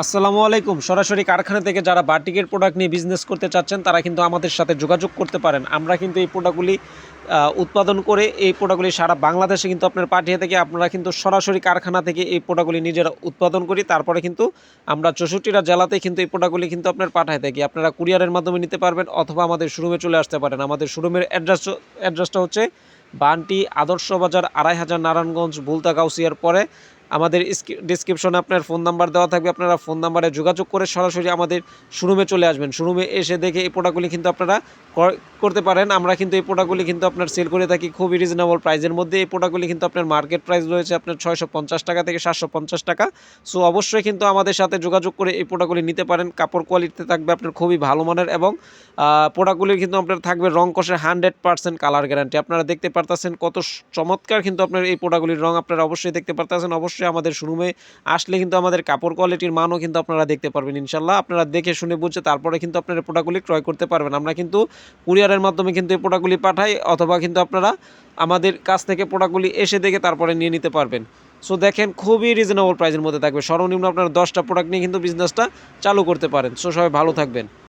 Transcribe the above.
আসসালামু আলাইকুম। সরাসরি কারখানা থেকে যারা বাটিকের প্রোডাক্ট নিয়ে বিজনেস করতে চাচ্ছেন তারা কিন্তু আমাদের সাথে যোগাযোগ করতে পারেন। আমরা কিন্তু এই প্রোডাক্টগুলি উৎপাদন করে এই প্রোডাক্টগুলি সারা বাংলাদেশে কিন্তু আপনার পাঠিয়ে থাকি। আপনারা কিন্তু সরাসরি কারখানা থেকে এই প্রোডাক্টগুলি নিজেরা উৎপাদন করি। তারপরে কিন্তু আমরা 64টা জেলাতেই কিন্তু এই প্রোডাক্টগুলি কিন্তু আপনার পাঠায় থাকি। আপনারা কুরিয়ারের মাধ্যমে নিতে পারবেন অথবা আমাদের শোরুমে চলে আসতে পারেন। আমাদের শোরুমের অ্যাড্রেসটা হচ্ছে বান্টি আদর্শ বাজার ২৫০০ নারায়ণগঞ্জ বুলতা গাউসিয়ার পরে। আমাদের ডিসক্রিপশনে আপনার ফোন নাম্বার দেওয়া থাকবে। আপনারা ফোন নাম্বারে যোগাযোগ করে সরাসরি আমাদের শোরুমে চলে আসবেন। শোরুমে এসে দেখে এই প্রোডাক্টগুলি কিন্তু আপনারা ক্রয় করতে পারেন। আমরা কিন্তু এই প্রোডাক্টগুলি কিন্তু আপনার সেল করে থাকি খুবই রিজনেবল প্রাইসের মধ্যে। এই প্রোডাক্টগুলি কিন্তু আপনার মার্কেট প্রাইস রয়েছে আপনার ৬৫০ টাকা থেকে ৭৫০ টাকা। সো অবশ্যই কিন্তু আমাদের সাথে যোগাযোগ করে এই প্রোডাক্টগুলি নিতে পারেন। কাপড় কোয়ালিটিতে থাকবে আপনার খুবই ভালো মানের এবং প্রোডাক্টগুলি কিন্তু আপনার থাকবে রং কষে 100% কালার গ্যারান্টি। আপনারা দেখতে পারতেছেন কত চমৎকার কিন্তু আপনার এই প্রোডাক্টগুলির রং আপনারা অবশ্যই দেখতে পারতেছেন। অবশ্যই আমাদের শোরুমে আসলে কিন্তু আমাদের কাপড় কোয়ালিটির মানও কিন্তু আপনারা দেখতে পারবেন ইনশাল্লাহ। আপনারা দেখে শুনে বুঝে তারপরে কিন্তু আপনারা প্রোডাক্টগুলি ক্রয় করতে পারবেন। আমরা কিন্তু কুরিয়ারের মাধ্যমে কিন্তু এই প্রোডাক্টগুলি পাঠাই অথবা কিন্তু আপনারা আমাদের কাছ থেকে প্রোডাক্টগুলি এসে দেখে তারপরে নিয়ে নিতে পারবেন। সো দেখেন খুবই রিজনেবল প্রাইসের মধ্যে থাকবে। সর্বনিম্ন আপনারা 10টা প্রোডাক্ট নিয়ে কিন্তু বিজনেসটা চালু করতে পারেন। সো সবাই ভালো থাকবেন।